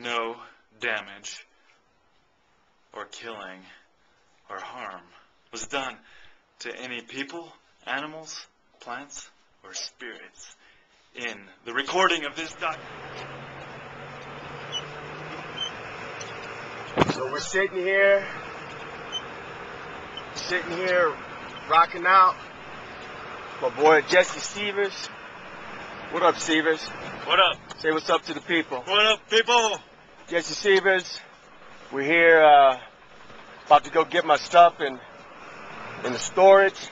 no damage or killing or harm was done to any people, animals, plants, or spirits in the recording of this document. So we're sitting here rocking out. My boy Jesse Severs. What up, Severs? What up? Say what's up to the people. What up, people? Jesse Severs. We're here about to go get my stuff in the storage.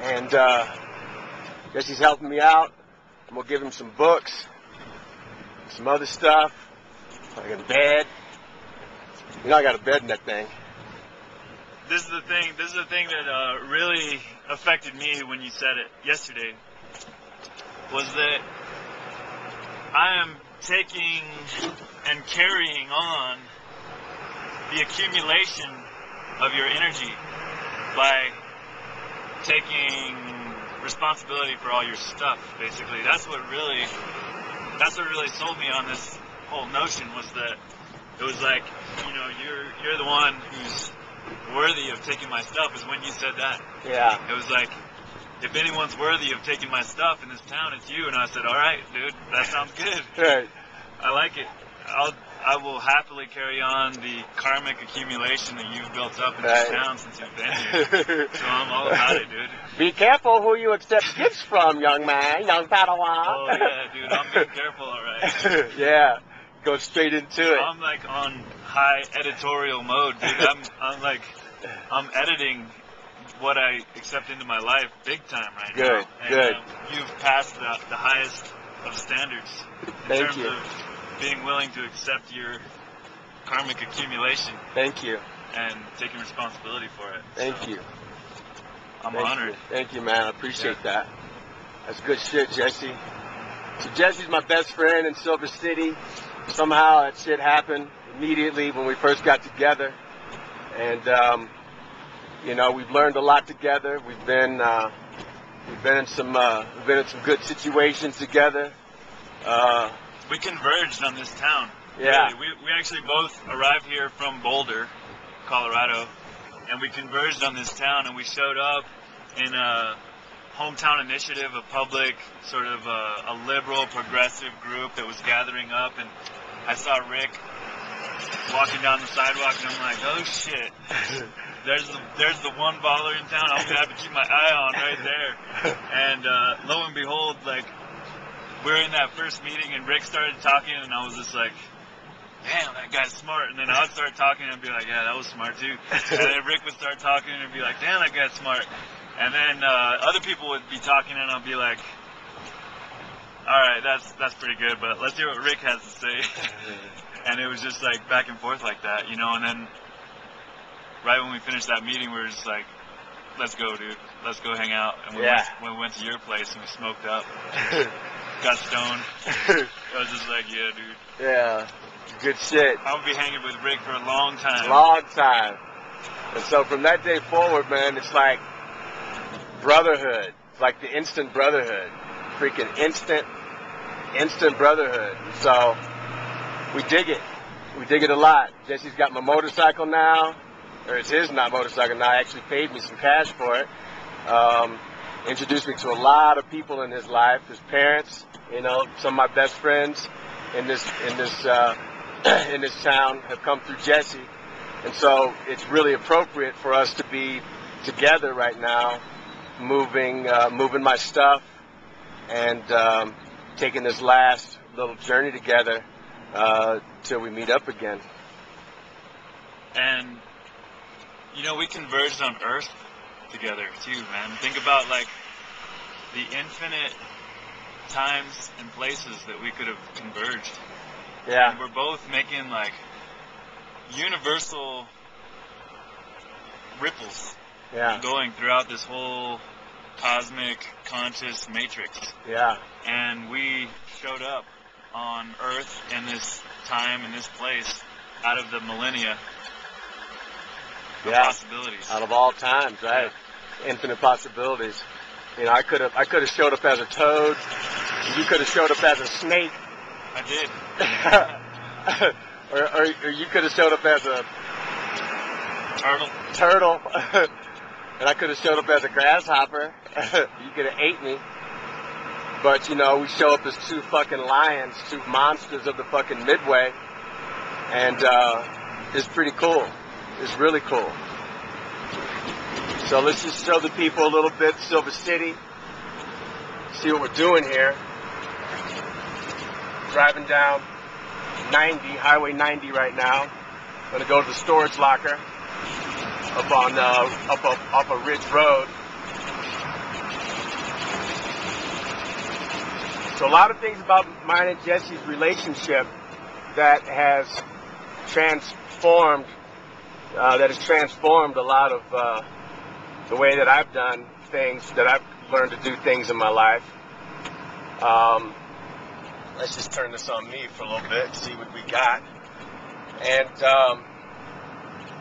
And Jesse's helping me out. I'm going to give him some books, some other stuff, like a bed. You know I got a bed in that thing. This is the thing that really affected me when you said it yesterday, was that I am taking and carrying on the accumulation of your energy by taking responsibility for all your stuff, basically. That's what really sold me on this whole notion, was that it was like, you know, you're the one who's worthy of taking my stuff, is when you said that. Yeah. It was like, if anyone's worthy of taking my stuff in this town, it's you. And I said, all right, dude, that sounds good. Right. I like it. I will happily carry on the karmic accumulation that you've built up in this town since you've been here. So I'm all about it, dude. Be careful who you accept gifts from, young man, young Padawan. Oh yeah, dude, I'm being careful, all right. Yeah, go straight into it. I'm like on high editorial mode, dude. I'm editing what I accept into my life big time right now. And, good. You've passed the highest of standards in terms of being willing to accept your karmic accumulation. Thank you. And taking responsibility for it. Thank you. I'm honored. Thank you, man. I appreciate that. That's good shit, Jesse. So Jesse's my best friend in Silver City. Somehow that shit happened immediately when we first got together. And you know, we've learned a lot together. We've been in some good situations together. We converged on this town. Yeah. Really. We actually both arrived here from Boulder, Colorado, and we converged on this town, and we showed up in a hometown initiative, a public sort of a liberal, progressive group that was gathering up, and I saw Rick walking down the sidewalk, and I'm like, oh shit. There's the one baller in town I'm gonna have to keep my eye on right there. And lo and behold, like, we're in that first meeting and Rick started talking and I was just like, damn, that guy's smart. And then I would start talking and be like, yeah, that was smart too. And then Rick would start talking and be like, damn, that guy's smart. And then other people would be talking and I'll be like, all right, that's pretty good, but let's hear what Rick has to say. And it was just like back and forth like that, you know. And then right when we finished that meeting, we were just like, let's go, dude. Let's go hang out. And we went to your place and we smoked up. Got stoned. I was just like, yeah, dude. Yeah, good shit. I'll be hanging with Rick for a long time. Long time. And so from that day forward, man, it's like brotherhood. It's like the instant brotherhood. Freaking instant brotherhood. So we dig it. We dig it a lot. Jesse's got my motorcycle now. Or it's his motorcycle now. I actually paid me some cash for it. Introduced me to a lot of people in his life. His parents, you know, some of my best friends in this town have come through Jesse, and so it's really appropriate for us to be together right now, moving my stuff, and taking this last little journey together till we meet up again. And you know, we converged on Earth together too, man. Think about like the infinite times and places that we could have converged. Yeah. And we're both making like universal ripples. Yeah. Going throughout this whole cosmic conscious matrix. Yeah. And we showed up on Earth in this time, in this place, out of the millennia. Possibilities. Out of all times, right? Yeah. Infinite possibilities. You know, I could have showed up as a toad. You could have showed up as a snake. I did. or you could have showed up as a turtle, and I could have showed up as a grasshopper. You could have ate me. But, you know, we show up as two fucking lions, two monsters of the fucking Midway, and it's pretty cool. It's really cool. So let's just show the people a little bit, Silver City, see what we're doing here. Driving down 90, Highway 90 right now. I'm gonna go to the storage locker up on up a ridge road. So a lot of things about mine and Jesse's relationship that has transformed a lot of the way that I've done things, that I've learned to do things in my life. Let's just turn this on me for a little bit and see what we got. And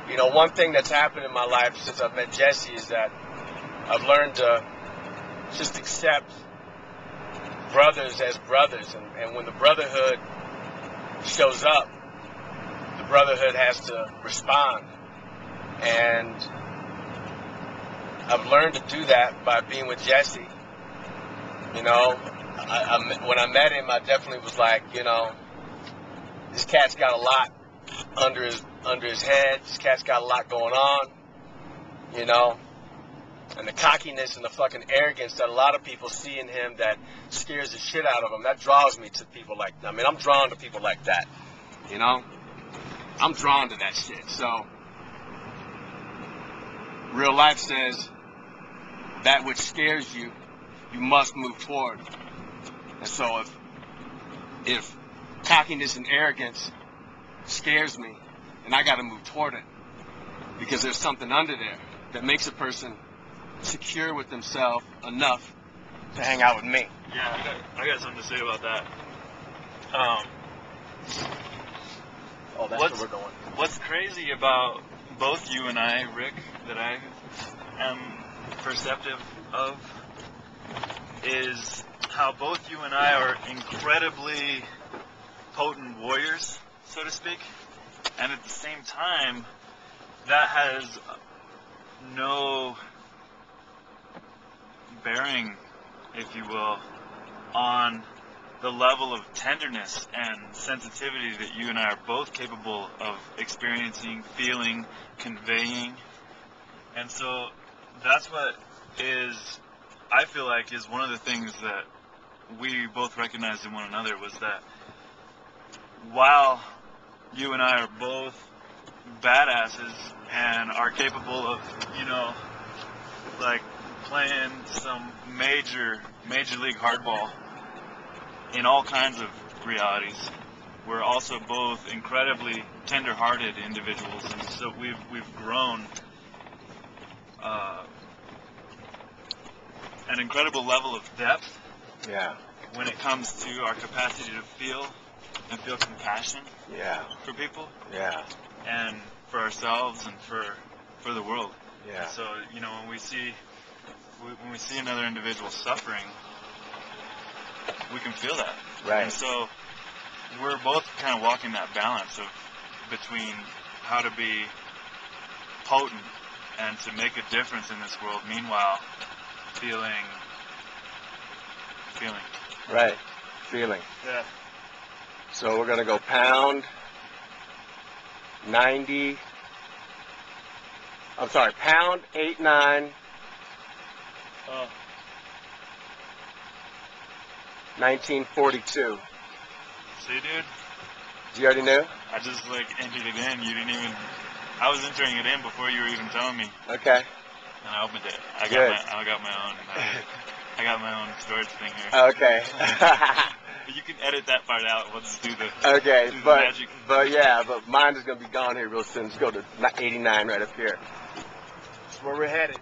you know, one thing that's happened in my life since I've met Jesse is that I've learned to just accept brothers as brothers, and when the brotherhood shows up, the brotherhood has to respond. And I've learned to do that by being with Jesse. You know, when I met him, I definitely was like, you know, this cat's got a lot under his head. This cat's got a lot going on, you know. And the cockiness and the fucking arrogance that a lot of people see in him that scares the shit out of them, that draws me to people like that. I mean, I'm drawn to people like that, you know? I'm drawn to that shit. So, real life says that which scares you, you must move toward. And so if cockiness and arrogance scares me, then I gotta move toward it. Because there's something under there that makes a person secure with themselves enough to hang out with me. Yeah, I got something to say about that. Oh, that's where we're going. What's crazy about both you and I, Rick, that I am perceptive of, is how both you and I are incredibly potent warriors, so to speak, and at the same time, that has no bearing, if you will, on the level of tenderness and sensitivity that you and I are both capable of experiencing, feeling, conveying. And so that's what is, I feel like, is one of the things that we both recognized in one another, was that while you and I are both badasses and are capable of, you know, like playing some major league hardball in all kinds of realities, we're also both incredibly tender-hearted individuals, and so we've grown an incredible level of depth. Yeah. When it comes to our capacity to feel and feel compassion. Yeah. For people. Yeah. And for ourselves and for the world. Yeah. So, you know, when we see another individual suffering, we can feel that. Right. And so we're both kind of walking that balance of between how to be potent and to make a difference in this world, meanwhile feeling. Right. Feeling. Yeah. So we're gonna go pound 90. I'm sorry, pound 89. 1942. See, dude? You already knew? I just entered it in. You didn't even. I was entering it in before you were even telling me. Okay. And I opened it. I got my own. I got my own storage thing here. Okay. But you can edit that part out. We'll just do the magic. But mine is gonna be gone here real soon. Let's go to 89 right up here. That's where we're headed.